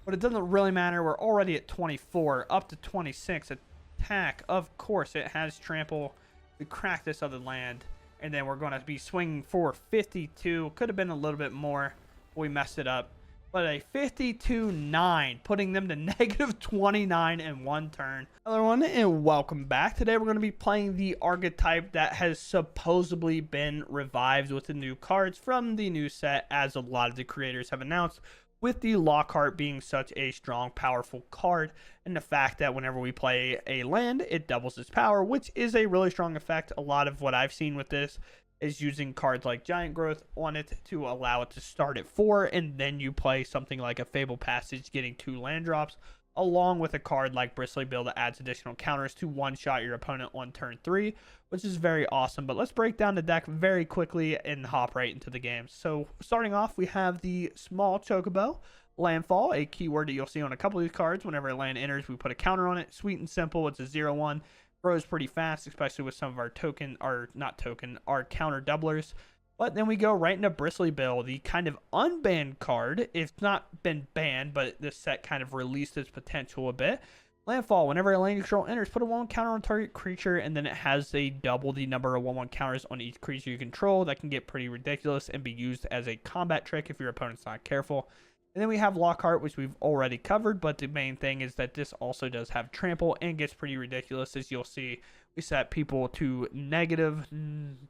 But it doesn't really matter. We're already at 24, up to 26. Attack, of course, it has trample. We crack this other land, and then we're going to be swinging for 52. Could have been a little bit more. We messed it up. But a 52-9, putting them to negative 29 in one turn. Hello everyone, and welcome back. Today we're going to be playing the Archetype that has supposedly been revived with the new cards from the new set, as a lot of the creators have announced, with the Lockhart being such a strong, powerful card, and the fact that whenever we play a land, it doubles its power, which is a really strong effect. A lot of what I've seen with this is using cards like Giant Growth on it to allow it to start at 4, and then you play something like a Fable Passage, getting 2 land drops, along with a card like Bristly Bill that adds additional counters to one-shot your opponent on turn 3, which is very awesome. But let's break down the deck very quickly and hop right into the game. So starting off, we have the small Chocobo, Landfall, a keyword that you'll see on a couple of these cards. Whenever a land enters, we put a counter on it. Sweet and simple. It's a 0/1. Grows pretty fast, especially with some of our our counter doublers. But then we go right into Bristly Bill, the kind of unbanned card. It's not been banned, but this set kind of released its potential a bit. Landfall, whenever a land you control enters, put a 1/1 counter on target creature, and then it has a double the number of 1/1 counters on each creature you control. That can get pretty ridiculous and be used as a combat trick if your opponent's not careful. And then we have Lockhart, which we've already covered, but the main thing is that this also does have trample and gets pretty ridiculous. As you'll see, we set people to negative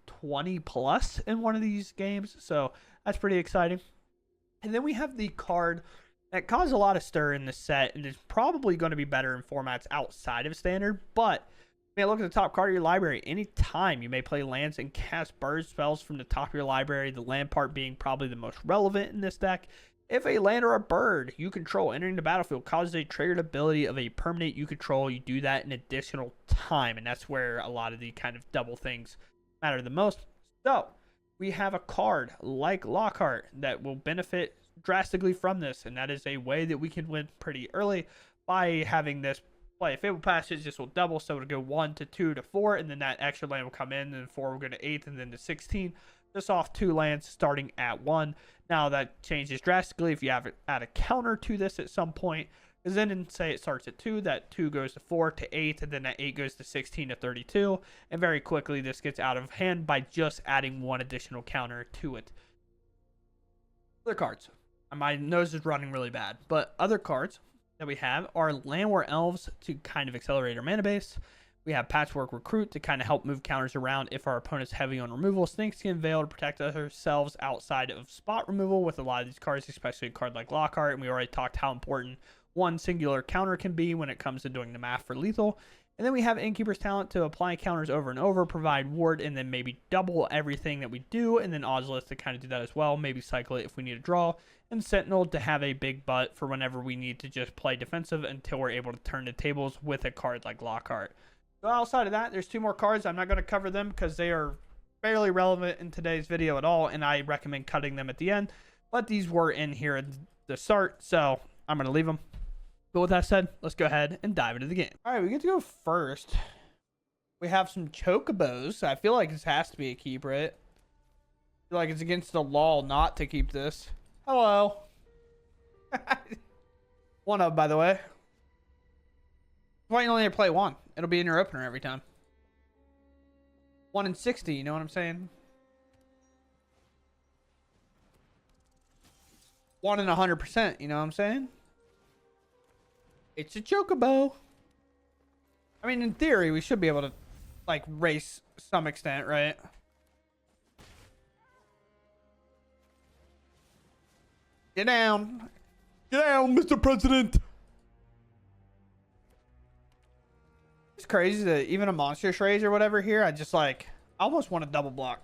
20 plus in one of these games, so that's pretty exciting. And then we have the card that caused a lot of stir in the set and is probably going to be better in formats outside of Standard, but you may look at the top card of your library. Anytime you may play lands and cast bird spells from the top of your library, the land part being probably the most relevant in this deck. If a land or a bird you control entering the battlefield causes a triggered ability of a permanent you control, you do that an additional time, and that's where a lot of the kind of double things matter the most. So we have a card like Lockhart that will benefit drastically from this, and that is a way that we can win pretty early by having this play a Fable Passage. This will double, so it'll go 1 to 2 to 4, and then that extra land will come in, and then 4 will go to 8, and then to 16. Just off 2 lands starting at 1. Now that changes drastically if you have add a counter to this at some point, because then say it starts at 2, that 2 goes to 4 to 8, and then that 8 goes to 16 to 32, and very quickly this gets out of hand by just adding 1 additional counter to it. Other cards. My nose is running really bad, but other cards that we have are Land War Elves to kind of accelerate our mana base. We have Patchwork Recruit to kind of help move counters around if our opponent's heavy on removal. Snakeskin Veil to protect ourselves outside of spot removal with a lot of these cards, especially a card like Lockhart. And we already talked how important one singular counter can be when it comes to doing the math for lethal. And then we have Innkeeper's Talent to apply counters over and over, provide ward, and then maybe double everything that we do. And then Ozolith to kind of do that as well. Maybe cycle it if we need a draw. And Sentinel to have a big butt for whenever we need to just play defensive until we're able to turn the tables with a card like Lockhart. So outside of that, there's 2 more cards. I'm not going to cover them because they are barely relevant in today's video at all, and I recommend cutting them at the end. But these were in here at the start, so I'm going to leave them. But with that said, let's go ahead and dive into the game. All right, we get to go first. We have some Chocobos. I feel like this has to be a keep, right? I feel like it's against the law not to keep this. Hello. One of them, by the way. Why you only have to play 1? It'll be in your opener every time. 1 in 60, you know what I'm saying? 1 in 100%, you know what I'm saying? It's a Chocobo. I mean, in theory, we should be able to, like, race some extent, right? Get down. Get down, Mr. President. It's crazy that even a monstrous raise or whatever here, I just like, I almost want to double block.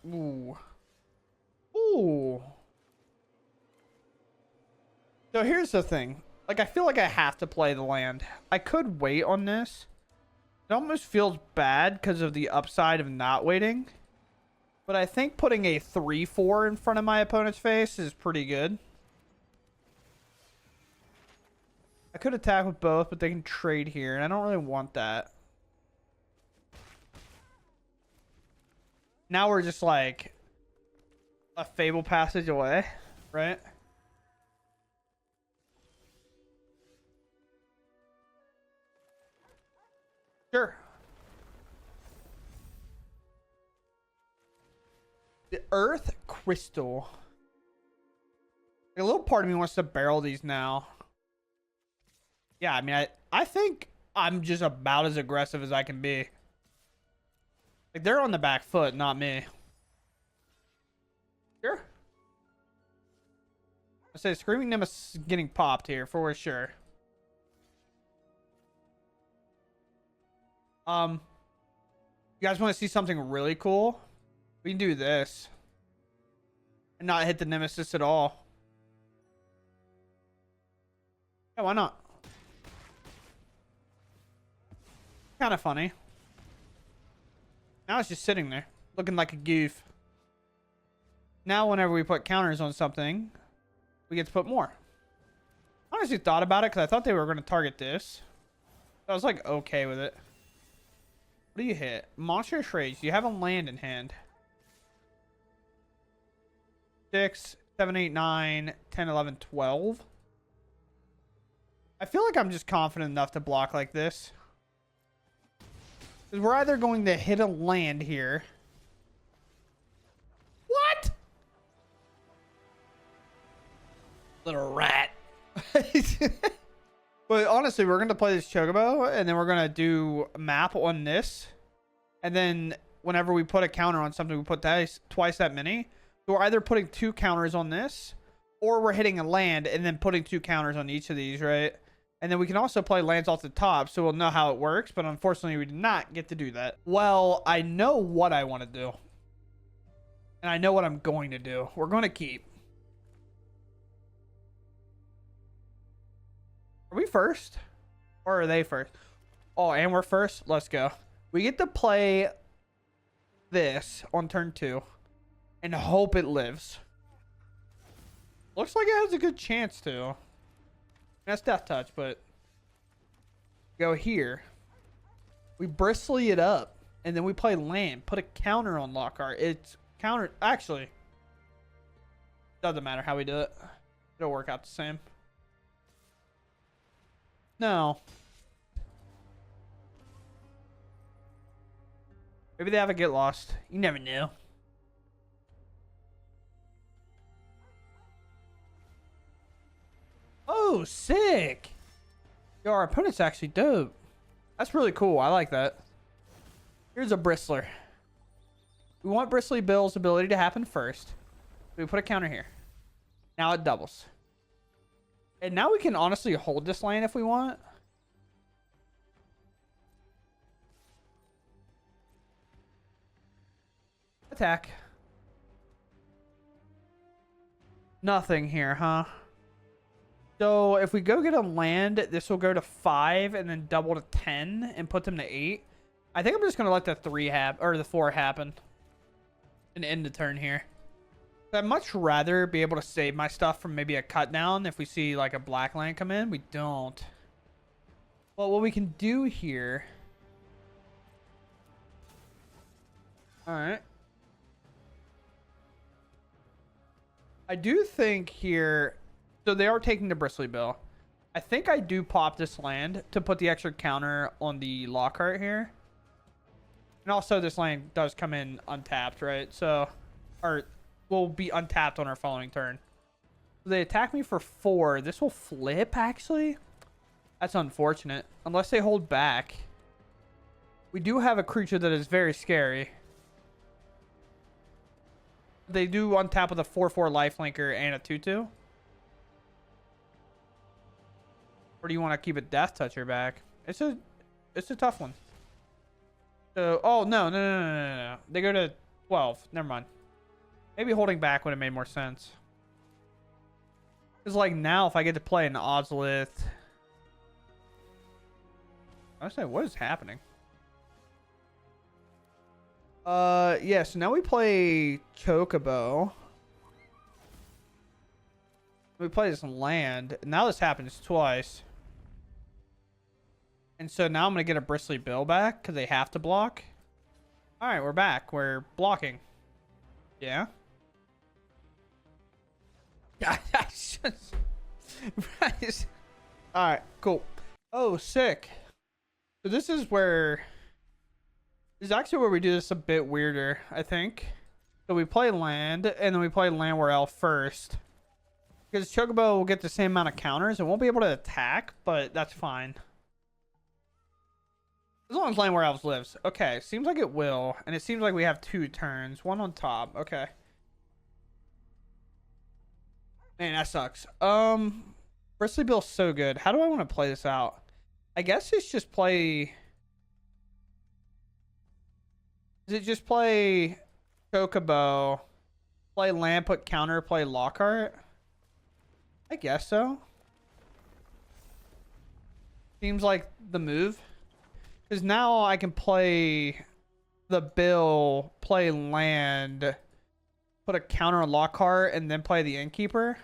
Ooh. Ooh. So here's the thing. Like, I feel like I have to play the land. I could wait on this. It almost feels bad because of the upside of not waiting. But I think putting a 3/4 in front of my opponent's face is pretty good. I could attack with both, but they can trade here, and I don't really want that. Now we're just like a Fable Passage away, right? Sure. The Earth Crystal. A little part of me wants to barrel these now. Yeah, I mean, I think I'm just about as aggressive as I can be. Like, they're on the back foot, not me. Sure. I say Screaming Nemesis is getting popped here for sure. You guys want to see something really cool? We can do this and not hit the Nemesis at all. Yeah, why not? Kind of funny. Now it's just sitting there, looking like a goof. Now whenever we put counters on something, we get to put more. I honestly thought about it because I thought they were going to target this. So I was like, okay with it. What do you hit? Monstrous Rage. You have a land in hand. 6, 7, 8, 9, 10, 11, 12. I feel like I'm just confident enough to block like this. Because we're either going to hit a land here. What? Little rat. But honestly, we're going to play this Chocobo, and then we're going to do a map on this. And then whenever we put a counter on something, we put twice that many. So we're either putting 2 counters on this, or we're hitting a land and then putting 2 counters on each of these, right? And then we can also play lands off the top, so we'll know how it works. But unfortunately, we did not get to do that. Well, I know what I want to do. And I know what I'm going to do. We're going to keep. Are we first? Or are they first? Oh, and we're first? Let's go. We get to play this on turn 2. And hope it lives. Looks like it has a good chance to. That's Death Touch, but... Go here. We bristly it up. And then we play land. Put a counter on Lockhart. It's counter... Actually. Doesn't matter how we do it. It'll work out the same. No. Maybe they have a get lost. You never know. Oh, sick. Yo, our opponent's actually dope. That's really cool. I like that. Here's a Bristler. We want Bristly Bill's ability to happen first. We put a counter here. Now it doubles. And now we can honestly hold this lane if we want. Attack. Nothing here, huh? So if we go get a land, this will go to 5 and then double to 10 and put them to 8. I think I'm just going to let the 3 happen, or the 4 happen. And end the turn here. I'd much rather be able to save my stuff from maybe a cut down if we see like a black land come in. We don't. Well, what we can do here. Alright. I do think here... So they are taking the Bristly Bill. I think I do pop this land to put the extra counter on the Lockhart here. And also this land does come in untapped, right? So... Or... will be untapped on our following turn. So they attack me for 4. This will flip, actually. That's unfortunate. Unless they hold back. We do have a creature that is very scary. They do untap with a 4/4 lifelinker and a 2/2. Or do you want to keep a Death Toucher back? It's a tough one. So, oh, no. They go to 12. Never mind. Maybe holding back would have made more sense. Because, like, now if I get to play an Ozolith... I was saying, what is happening? Yeah, so now we play Chocobo. We play this land. Now this happens twice. And so now I'm going to get a Bristly Bill back because they have to block. Alright, we're back. We're blocking. Yeah. Alright, cool. Oh, sick. So this is where... This is actually where we do this a bit weirder, I think. So we play land, and then we play Landware Elf first. Because Chocobo will get the same amount of counters. It won't be able to attack, but that's fine. As long as Landware Elves lives. Okay, seems like it will. And it seems like we have 2 turns. 1 on top. Okay. Man, that sucks. Bristly Bill's so good. How do I want to play this out? I guess it's just play... Is it just play Chocobo, play land, put counter, play Lockhart? I guess so. Seems like the move. Because now I can play the Bill, play land, put a counter on Lockhart, and then play the Innkeeper.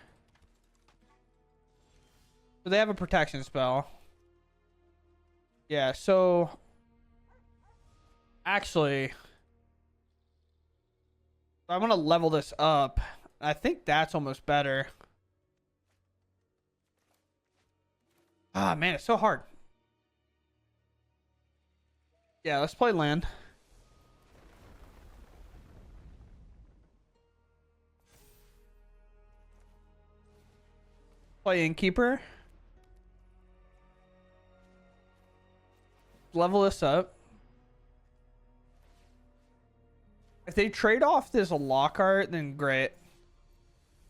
So they have a protection spell. Yeah, so... Actually... I want to level this up. I think that's almost better. Ah, man, it's so hard. Yeah, let's play land. Play Innkeeper. Level this up. If they trade off this Lockhart, then great.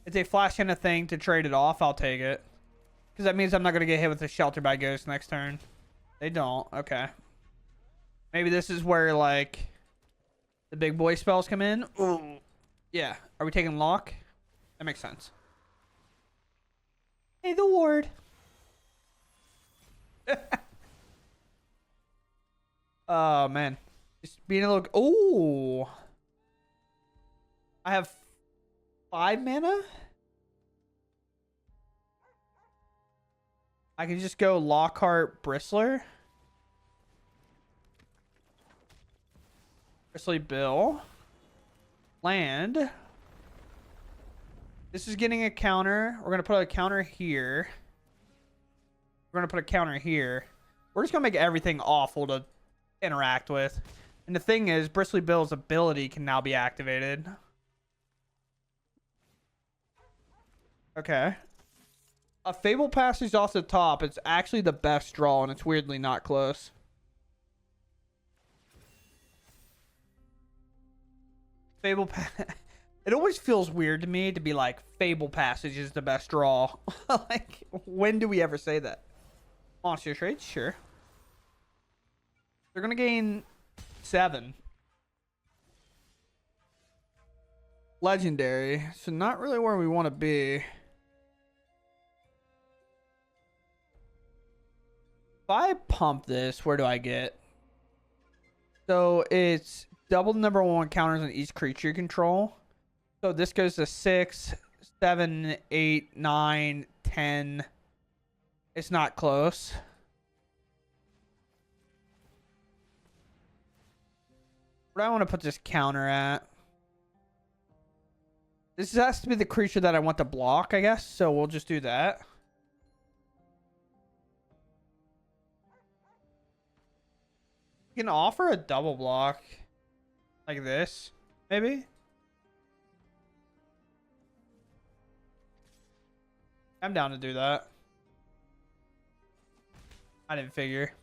If they flash in a thing to trade it off, I'll take it. Because that means I'm not going to get hit with a Shelter by Ghost next turn. They don't. Okay. Maybe this is where, like, the big boy spells come in. Ooh. Yeah. Are we taking Lock? That makes sense. Hey, the ward. Oh, man. Just being a little... Ooh. I have 5 mana. I can just go Lockhart, Bristler. Bristly Bill. Land. This is getting a counter. We're going to put a counter here. We're going to put a counter here. We're just going to make everything awful to interact with. And the thing is, Bristly Bill's ability can now be activated. Okay. A Fable Passage off the top. It's actually the best draw, and it's weirdly not close. Fable Passage. It always feels weird to me to be like, Fable Passage is the best draw. Like, when do we ever say that? Monster trade? Sure. They're going to gain 7. Legendary. So not really where we want to be. If I pump this, where do I get? So it's double the number 1 counters on each creature you control. So this goes to 6, 7, 8, 9, 10. It's not close. Where do I want to put this counter at? This has to be the creature that I want to block, I guess. So we'll just do that. You can offer a double block. Like this, maybe? I'm down to do that. I didn't figure.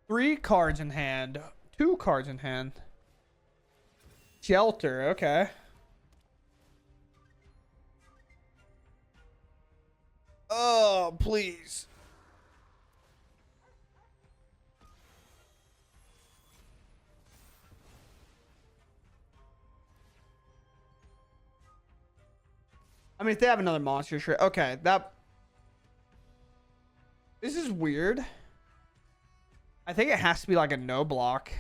3 cards in hand. 2 cards in hand. Shelter, okay. Oh, please. I mean, if they have another monster trade. Okay, that... This is weird. I think it has to be like a no block.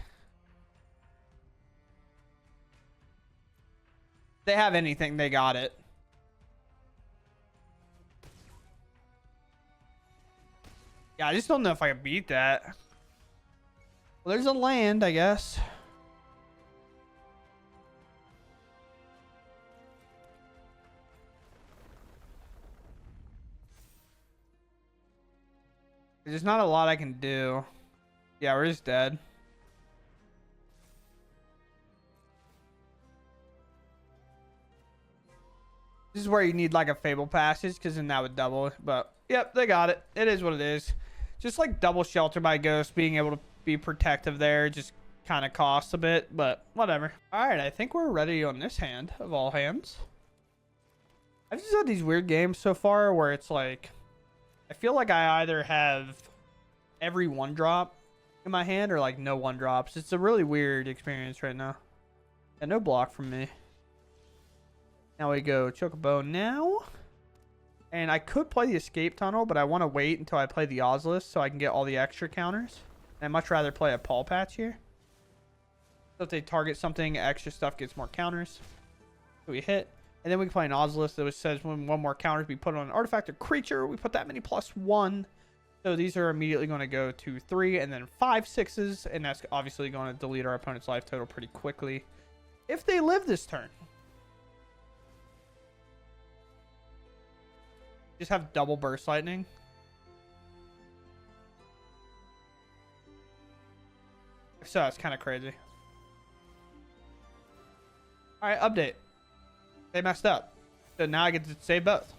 If they have anything, they got it. Yeah, I just don't know if I can beat that. Well, there's a land, I guess. There's not a lot I can do. Yeah, we're just dead. This is where you need like a Fable Passage, because then that would double. But yep, they got it. It is what it is. Just like double Shelter by Ghost, being able to be protective there just kind of costs a bit, but whatever. All right, I think we're ready on this hand of all hands. I've just had these weird games so far where it's like, I feel like I either have every one drop in my hand or like no one drops. It's a really weird experience right now. And no block from me. Now we go Chocobo now. And I could play the Escape Tunnel, but I want to wait until I play the Ozolist so I can get all the extra counters. I'd much rather play a Paw Patch here. So if they target something, extra stuff gets more counters. So we hit. And then we can play an Ozolist that says when one more counter be put on an artifact or creature, we put that many +1. So these are immediately going to go to 3 and then 5 6s. And that's obviously going to delete our opponent's life total pretty quickly. If they live this turn. Just have double Burst Lightning. So that's kind of crazy. Alright, update. They messed up. So now I get to save both.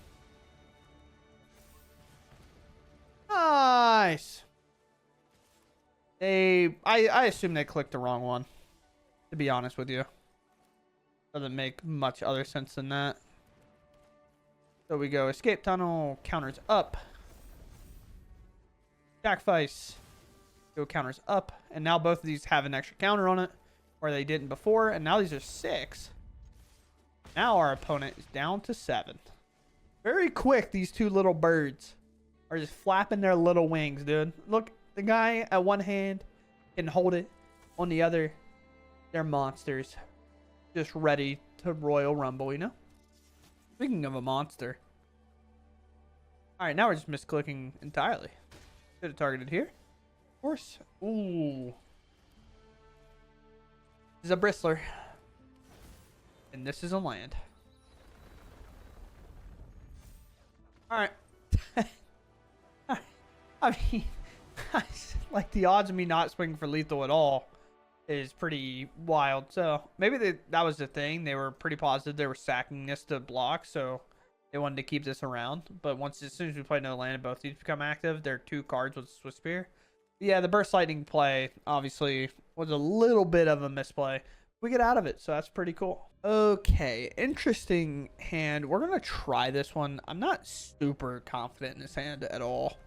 Nice. I assume they clicked the wrong one. To be honest with you. Doesn't make much other sense than that. So we go Escape Tunnel, counters up. Sacrifice. Go counters up. And now both of these have an extra counter on it. Where they didn't before. And now these are 6. Now our opponent is down to 7. Very quick, these two little birds are just flapping their little wings, dude. Look, the guy at one hand can hold it. On the other, they're monsters. Just ready to Royal Rumble, you know? Speaking of a monster. Alright, now we're just misclicking entirely. Should have targeted here. Of course. Ooh. This is a Bristler. And this is a land. Alright. I mean, like the odds of me not swinging for lethal at all is pretty wild. So maybe that was the thing. They were pretty positive they were sacking this to block, so they wanted to keep this around. But as soon as we play no land and both these become active, they're 2 cards with Swiss Spear. Yeah, the Burst Lightning play obviously was a little bit of a misplay. We get out of it, so that's pretty cool. Okay, interesting hand. We're gonna try this one. I'm not super confident in this hand at all.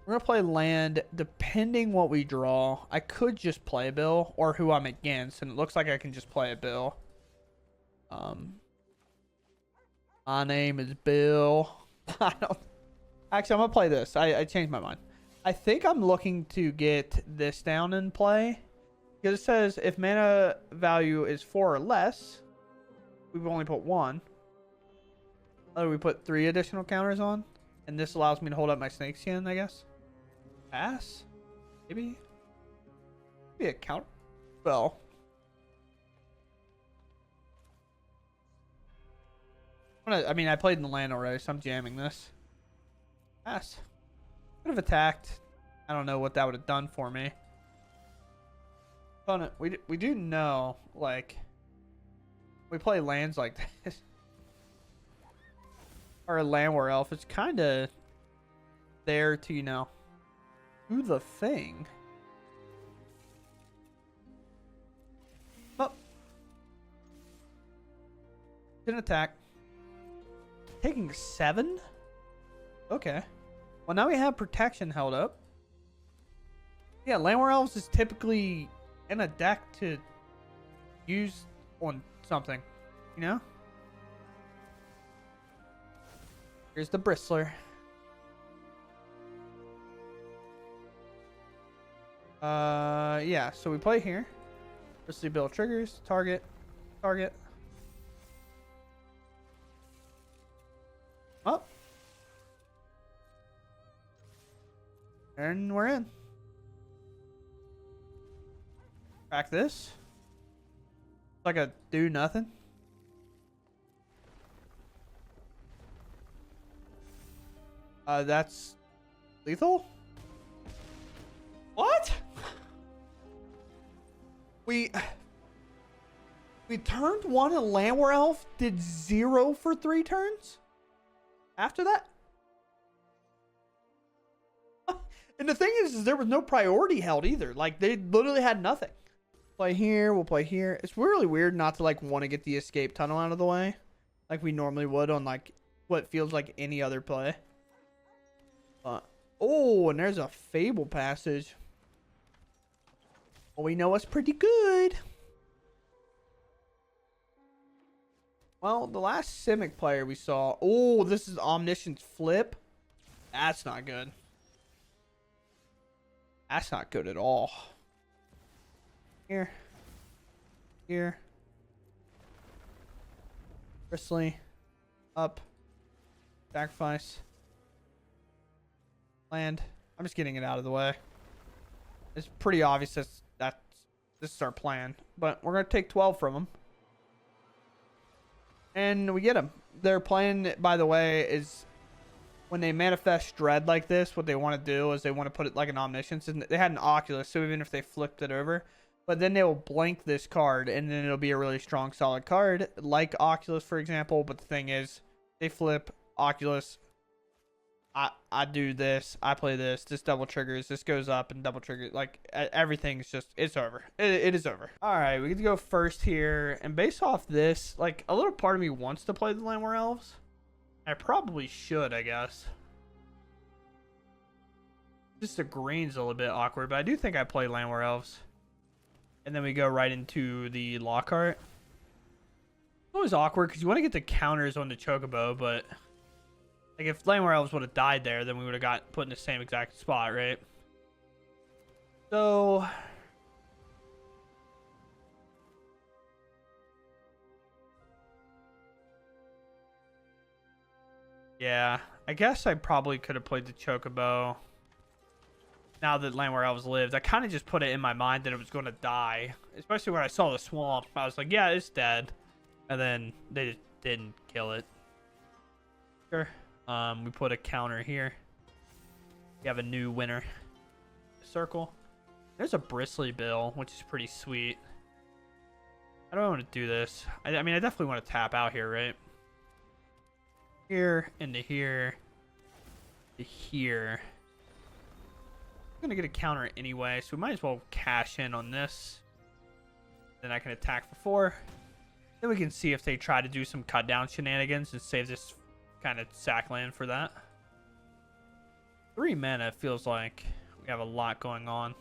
We're gonna play land. Depending what we draw, I could just play a Bill or who I'm against, and it looks like I can just play a Bill. My name is Bill. Actually, I'm gonna play this. I changed my mind. I think I'm looking to get this down in play because it says if mana value is 4 or less, we've only put 1. We put 3 additional counters on, and this allows me to hold up my snake skin, I guess. Pass? Maybe a counter spell. I mean, I played in the land already, so I'm jamming this. Pass. Could have attacked. I don't know what that would have done for me. Opponent, we do know, like, we play lands like this. Or a land war elf. It's kind of there to, you know, do the thing. Oh. Didn't attack. Taking 7? Okay. Well, now we have protection held up. Yeah, land war elves is typically in a deck to use on something, you know? Here's the Bristler. Yeah, so we play here. Bristly Bill triggers, target. Oh. And we're in. Crack this. It's like a do nothing. That's lethal? What? We turned one and Landware Elf did 0 for 3 turns. After that. And the thing is there was no priority held either. Like, they literally had nothing. Play here, we'll play here. It's really weird not to, like, want to get the escape tunnel out of the way. Like we normally would on, like, what feels like any other play. Oh, and there's a Fable Passage. Well, we know it's pretty good. Well, the last Simic player we saw... Oh, this is Omniscience Flip. That's not good. That's not good at all. Here. Here. Bristly. Up. Sacrifice. Land. I'm just getting it out of the way. It's pretty obvious this is our plan. But we're going to take 12 from them. And we get them. Their plan, by the way, is when they manifest Dread like this, what they want to do is they want to put it like an Omniscience. And they had an Oculus, so even if they flipped it over, but then they will blank this card, and then it'll be a really strong, solid card, like Oculus, for example. But the thing is, they flip Oculus. I do this. I play this. This double triggers. This goes up and double triggers. Like, everything's just, it's over. It is over. All right, we get to go first here. And based off this, like, a little part of me wants to play the Landware Elves. I probably should, I guess. Just the green's a little bit awkward, but I do think I play Landware Elves. And then we go right into the Lockhart. It's always awkward because you want to get the counters on the Chocobo, but like if Landware Elves would have died there, then we would have got put in the same exact spot, right? So yeah, I guess I probably could have played the Chocobo. Now that Landware Elves lived, I kind of just put it in my mind that it was going to die. Especially when I saw the swamp. I was like, yeah, it's dead. And then they just didn't kill it. Sure. We put a counter here. We have a new winner. Circle. There's a Bristly Bill, which is pretty sweet. I don't want to do this. I mean, I definitely want to tap out here, right? Here, into here, to here. I'm gonna get a counter anyway, so we might as well cash in on this. Then I can attack for 4. Then we can see if they try to do some cut down shenanigans and save this kind of sack land for that. 3 mana feels like we have a lot going on.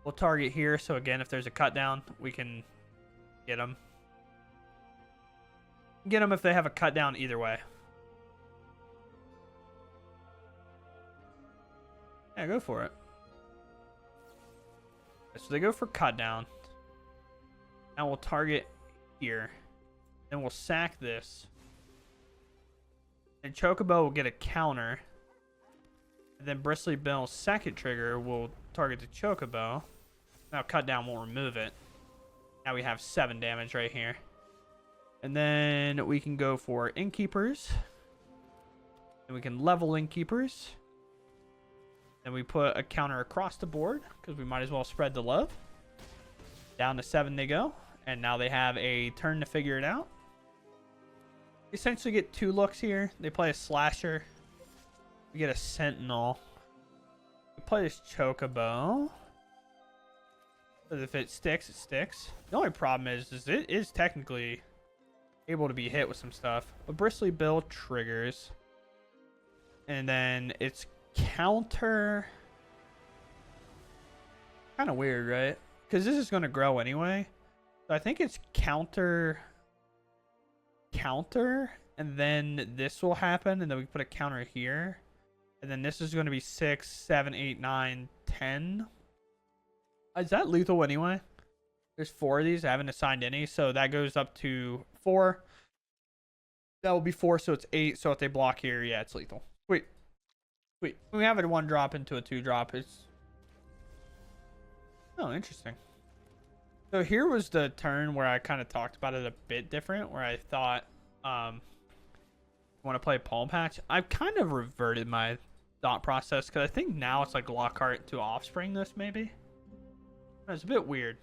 We'll target here, so again, if there's a cut down, we can get them. Get them if they have a cut down either way. Yeah, go for it. So they go for cut down. Now we'll target here. Then we'll sack this. And Chocobo will get a counter. And then Bristly Bill's second trigger will target the Chocobo. Now cut down will remove it. Now we have 7 damage right here. And then we can go for Innkeepers. And we can level Innkeepers. Then we put a counter across the board because we might as well spread the love. Down to 7 they go. And now they have a turn to figure it out. Essentially get 2 looks here. They play a Slasher. We get a Sentinel. We play this Chocobo. But if it sticks, it sticks. The only problem is it is technically able to be hit with some stuff. But Bristly Bill triggers. And then it's counter. Kind of weird, right? Because this is going to grow anyway. So I think it's counter, and then this will happen, and then we put a counter here. And then this is going to be 6, 7, 8, 9, 10. Is that lethal anyway? There's 4 of these. I haven't assigned any, so that goes up to 4. That will be 4, so it's 8. So if they block here, yeah, it's lethal. Sweet. Sweet. We have a 1-drop into a 2-drop. It's... Oh, interesting. So here was the turn where I kind of talked about it a bit different, where I thought, I want to play Palm Patch. I've kind of reverted my thought process, because I think now it's like Lockhart to Offspring this, maybe. It's a bit weird.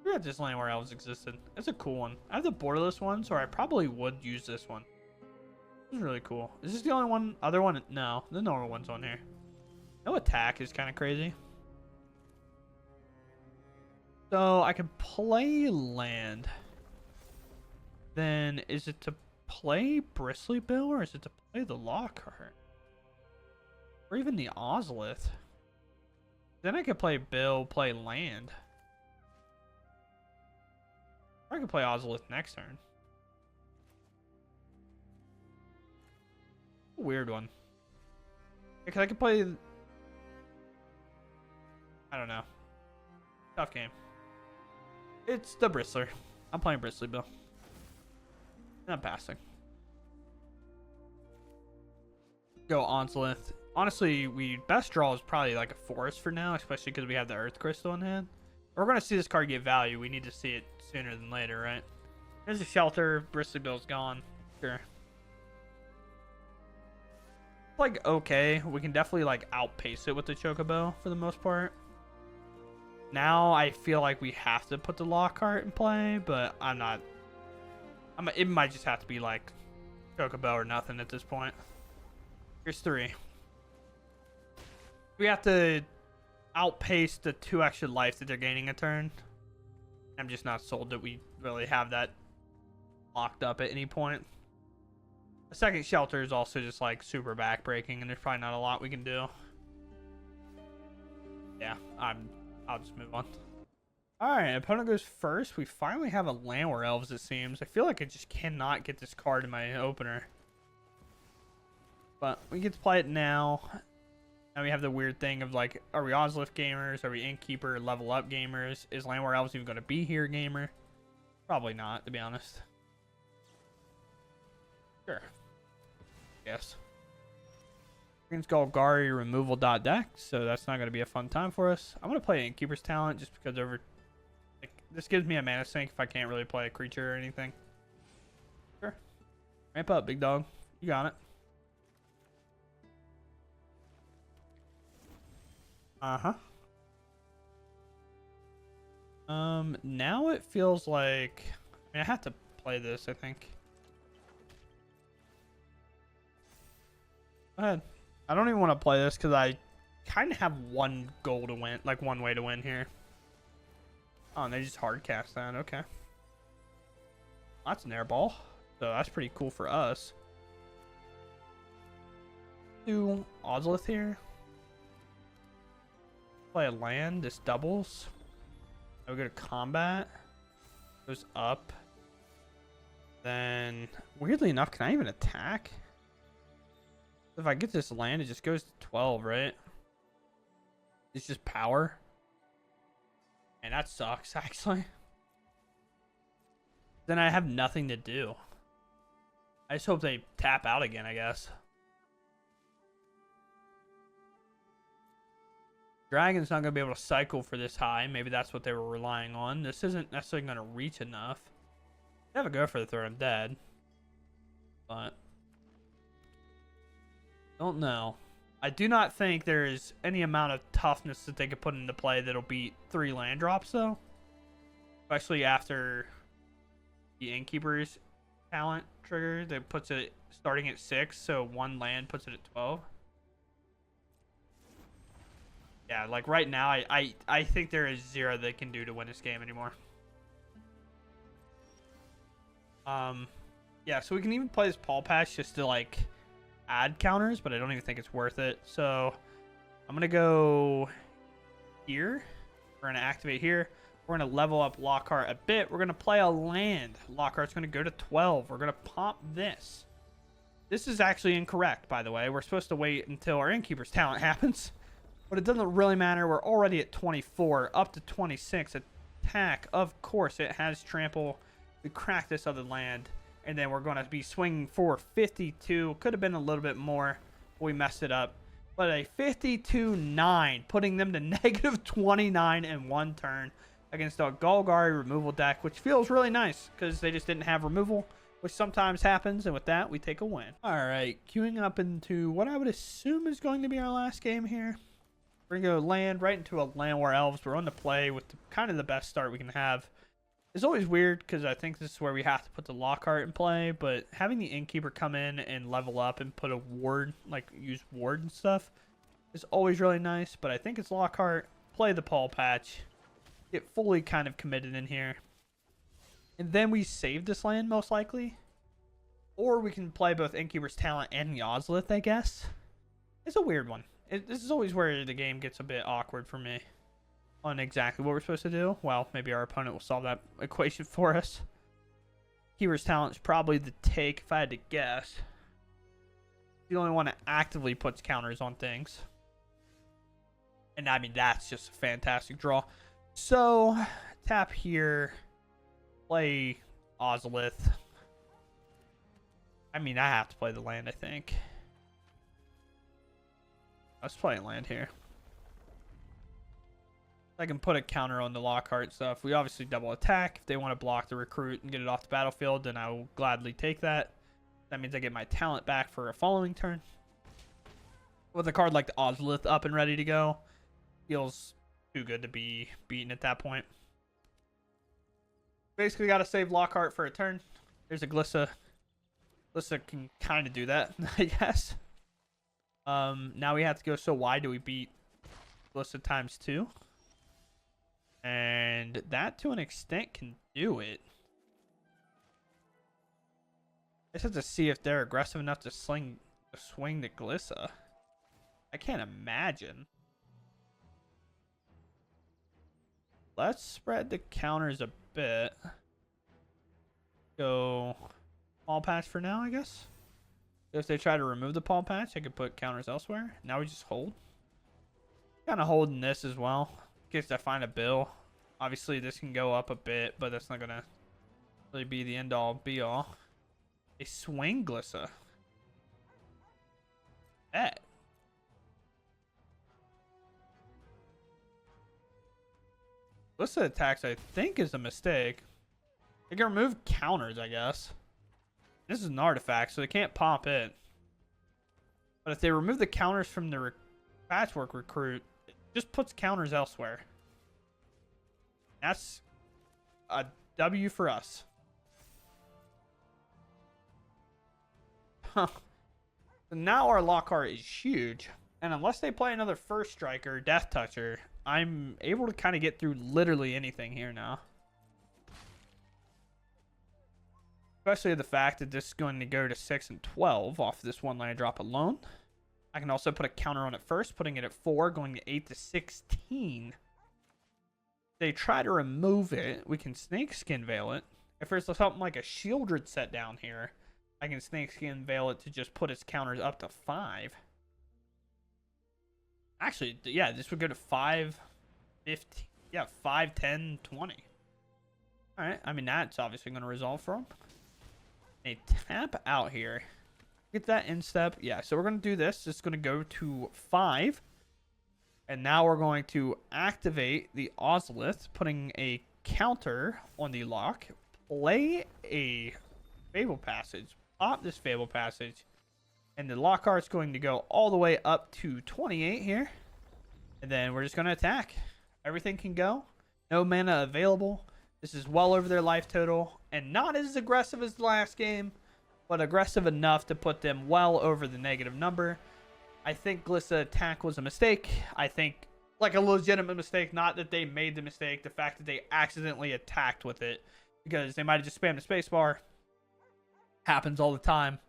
I forgot this Land Where Elves existed. It's a cool one. I have the borderless one, so I probably would use this one. This is really cool. Is this the only one? Other one? No, the normal one's on here. No attack is kind of crazy. So I can play land. Then is it to play Bristly Bill or is it to play the Lockhart? Or even the Ozolith? Then I could play Bill, play land. Or I could play Ozolith next turn. Weird one. Because I could play... I don't know. Tough game. It's the Bristler. I'm playing Bristly Bill. Not passing. Go Ozolith. Honestly, we best draw is probably like a forest for now, especially because we have the Earth Crystal in hand. We're going to see this card get value. We need to see it sooner than later, right? There's a shelter. Bristly Bill's gone. Sure. Like, okay. We can definitely, like, outpace it with the Chocobo for the most part. Now, I feel like we have to put the Lockhart in play, but I'm not... it might just have to be, like, Chocobo or nothing at this point. Here's 3. We have to outpace the 2 extra life that they're gaining a turn. I'm just not sold that we really have that locked up at any point. The second shelter is also just like super backbreaking, and there's probably not a lot we can do. Yeah, I'll just move on. Alright, opponent goes first. We finally have a Land Where Elves, it seems. I feel like I just cannot get this card in my opener. But we get to play it now. Now we have the weird thing of like, are we Ozolith gamers? Are we Innkeeper level up gamers? Is Land Where Elves even going to be here gamer? Probably not, to be honest. Sure. Yes. Green's Golgari removal deck, so that's not going to be a fun time for us. I'm going to play Innkeeper's Talent just because this gives me a mana sink if I can't really play a creature or anything. Sure. Ramp up, big dog. You got it. Uh-huh. Now it feels like... I mean, I have to play this, I think. Go ahead. I don't even want to play this because I kind of have one goal to win, like one way to win here. Oh, and they just hard cast that. Okay. That's an air ball. So that's pretty cool for us. Do Ozolith here. Play a land. This doubles. We go to combat. Goes up. Then, weirdly enough, can I even attack? If I get this land, it just goes to 12, right? It's just power. And that sucks, actually. Then I have nothing to do. I just hope they tap out again, I guess. Dragon's not going to be able to cycle for this high. Maybe that's what they were relying on. This isn't necessarily going to reach enough. I have a go for the throw. I'm dead. But... don't know. I do not think there is any amount of toughness that they could put into play that'll beat 3 land drops, though. Especially after the Innkeeper's talent trigger that puts it starting at 6, so 1 land puts it at 12. Yeah, like right now, I think there is 0 they can do to win this game anymore. Yeah, so we can even play this Paul Patch just to, like... add counters, but I don't even think it's worth it. So I'm gonna go here. We're gonna activate here. We're gonna level up Lockhart a bit. We're gonna play a land. Lockhart's gonna go to 12. We're gonna pop this. This is actually incorrect, by the way. We're supposed to wait until our Innkeeper's Talent happens, but it doesn't really matter. We're already at 24, up to 26 attack. Of course, it has trample. We crack this other land. And then we're going to be swinging for 52. Could have been a little bit more. But we messed it up. But a 52-9. Putting them to negative 29 in 1 turn. Against a Golgari removal deck. Which feels really nice. Because they just didn't have removal. Which sometimes happens. And with that, we take a win. Alright. Queuing up into what I would assume is going to be our last game here. We're going to go land right into a land war elves. We're on the play with kind of the best start we can have. It's always weird because I think this is where we have to put the Lockhart in play, but having the Innkeeper come in and level up and put a ward, like use ward and stuff, is always really nice. But I think it's Lockhart, play the Paul Patch, get fully kind of committed in here. And then we save this land most likely. Or we can play both Innkeeper's Talent and the Ozolith, I guess. It's a weird one. This is always where the game gets a bit awkward for me on exactly what we're supposed to do. Well, maybe our opponent will solve that equation for us. Keeper's Talent is probably the take if I had to guess. The only one that actively puts counters on things. And I mean, that's just a fantastic draw. So, tap here. Play Ozolith. I mean, I have to play the land, I think. Let's play a land here. I can put a counter on the Lockhart stuff. We obviously double attack. If they want to block the recruit and get it off the battlefield, then I will gladly take that. That means I get my talent back for a following turn. With a card like the Ozolith up and ready to go, feels too good to be beaten at that point. Basically got to save Lockhart for a turn. There's a Glissa. Glissa can kind of do that, I guess. Now we have to go, so why do we beat Glissa times 2? And that, to an extent, can do it. I just have to see if they're aggressive enough to swing the Glissa. I can't imagine. Let's spread the counters a bit. Go Paul Patch for now, I guess. If they try to remove the Paul Patch, I could put counters elsewhere. Now we just hold. Kind of holding this as well. In case I find a bill. Obviously, this can go up a bit, but that's not going to really be the end-all, be-all. A swing Glissa. Bet. Glissa attacks, I think, is a mistake. They can remove counters, I guess. This is an artifact, so they can't pop it. But if they remove the counters from the Patchwork Recruit, it just puts counters elsewhere. That's a W for us. Huh. So now our Lockhart is huge. And unless they play another First Striker, Death Toucher, I'm able to kind of get through literally anything here now. Especially the fact that this is going to go to 6 and 12 off this one land drop alone. I can also put a counter on it first, putting it at 4, going to 8 to 16. If they try to remove it, we can Snakeskin Veil it. If there's something like a Shieldred set down here, I can Snakeskin Veil it to just put its counters up to 5. Actually, yeah, this would go to 5, 15. Yeah, 5, 10, 20. Alright, I mean, that's obviously going to resolve for them. They tap out here. Get that instep. Yeah, so we're going to do this. It's going to go to 5. And now we're going to activate the Ozolith, putting a counter on the lock. Play a Fable Passage. Pop this Fable Passage. And the Lockhart's going to go all the way up to 28 here. And then we're just going to attack. Everything can go. No mana available. This is well over their life total. And not as aggressive as the last game, but aggressive enough to put them well over the negative number. I think Glissa attack was a mistake. I think, like, a legitimate mistake. Not that they made the mistake. The fact that they accidentally attacked with it. Because they might have just spammed the spacebar. Happens all the time.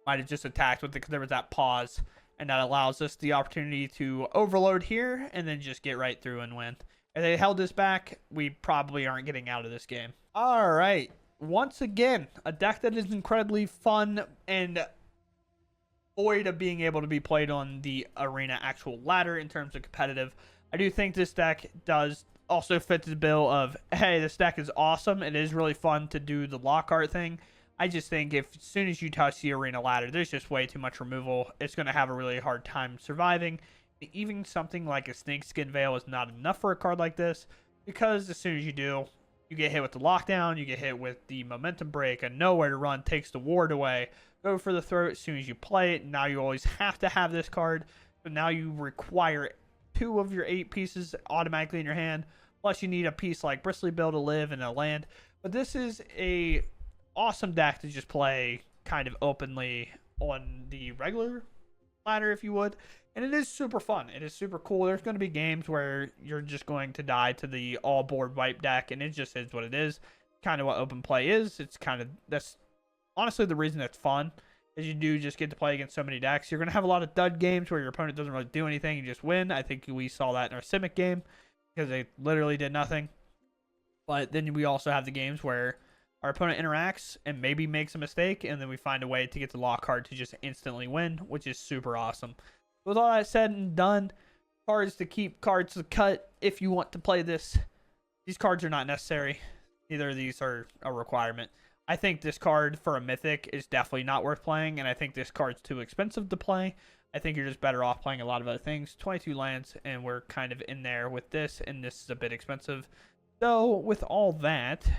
Might have just attacked with it because there was that pause. And that allows us the opportunity to overload here and then just get right through and win. If they held this back, we probably aren't getting out of this game. All right. Once again, a deck that is incredibly fun and void of being able to be played on the arena actual ladder in terms of competitive. I do think this deck does also fit the bill of, hey, this deck is awesome. It is really fun to do the Lockhart thing. I just think if as soon as you touch the arena ladder, there's just way too much removal. It's going to have a really hard time surviving. Even something like a Snakeskin Veil is not enough for a card like this, because as soon as you do, you get hit with the lockdown, you get hit with the momentum break, and nowhere to run takes the ward away. Go for the throat as soon as you play it. Now you always have to have this card, so now you require 2 of your 8 pieces automatically in your hand. Plus, you need a piece like Bristly Bill to live and a land. But this is a awesome deck to just play kind of openly on the regular ladder, if you would. And it is super fun. It is super cool. There's going to be games where you're just going to die to the all board wipe deck, and it just is what it is. Kind of what open play is. It's kind of, that's honestly the reason it's fun, is you do just get to play against so many decks. You're going to have a lot of dud games where your opponent doesn't really do anything. You just win. I think we saw that in our Simic game because they literally did nothing. But then we also have the games where our opponent interacts and maybe makes a mistake, and then we find a way to get the Lockhart to just instantly win, which is super awesome. With all that said and done, cards to keep, cards to cut if you want to play this. These cards are not necessary. Neither of these are a requirement. I think this card for a Mythic is definitely not worth playing, and I think this card's too expensive to play. I think you're just better off playing a lot of other things. 22 lands, and we're kind of in there with this, and this is a bit expensive. So, with all that,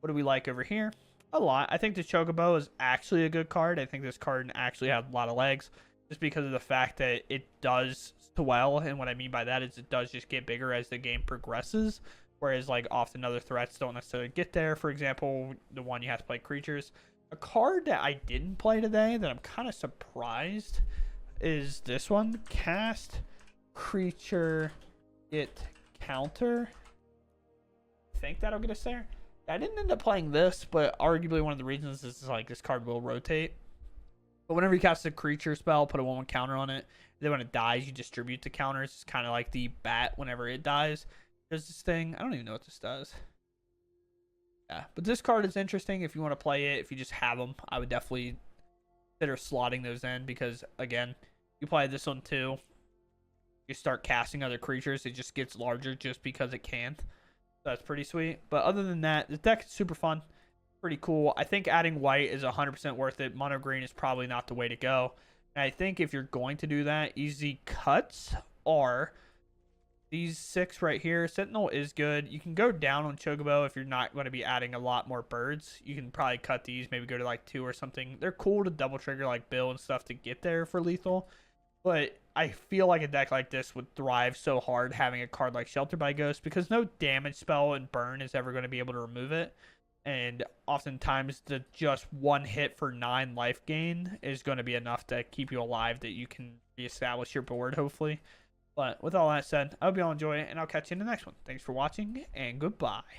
what do we like over here? A lot. I think the Chocobo is actually a good card. I think this card actually has a lot of legs, just because of the fact that it does well, and what I mean by that is it does just get bigger as the game progresses, whereas like often other threats don't necessarily get there. For example, the one you have to play creatures. A card that I didn't play today that I'm kind of surprised is this one. Cast creature, get counter. I think that'll get us there. I didn't end up playing this, but arguably one of the reasons is like this card will rotate. But whenever you cast a creature spell, put a 1/1 counter on it. Then when it dies, you distribute the counters. It's kind of like the bat whenever it dies. There's this thing. I don't even know what this does. Yeah, but this card is interesting if you want to play it. If you just have them, I would definitely consider slotting those in because, again, you play this one too. You start casting other creatures. It just gets larger just because it can. So that's pretty sweet. But other than that, the deck is super fun. Pretty cool. I think adding white is 100% worth it. Mono green is probably not the way to go. And I think if you're going to do that, easy cuts are these 6 right here. Sentinel is good. You can go down on Chocobo if you're not going to be adding a lot more birds. You can probably cut these, maybe go to like 2 or something. They're cool to double trigger like Bill and stuff to get there for lethal. But I feel like a deck like this would thrive so hard having a card like Shelter by Ghost because no damage spell and burn is ever going to be able to remove it. And oftentimes the just 1 hit for 9 life gain is going to be enough to keep you alive that you can reestablish your board, hopefully. But with all that said, I hope you all enjoy it, and I'll catch you in the next one. Thanks for watching, and goodbye.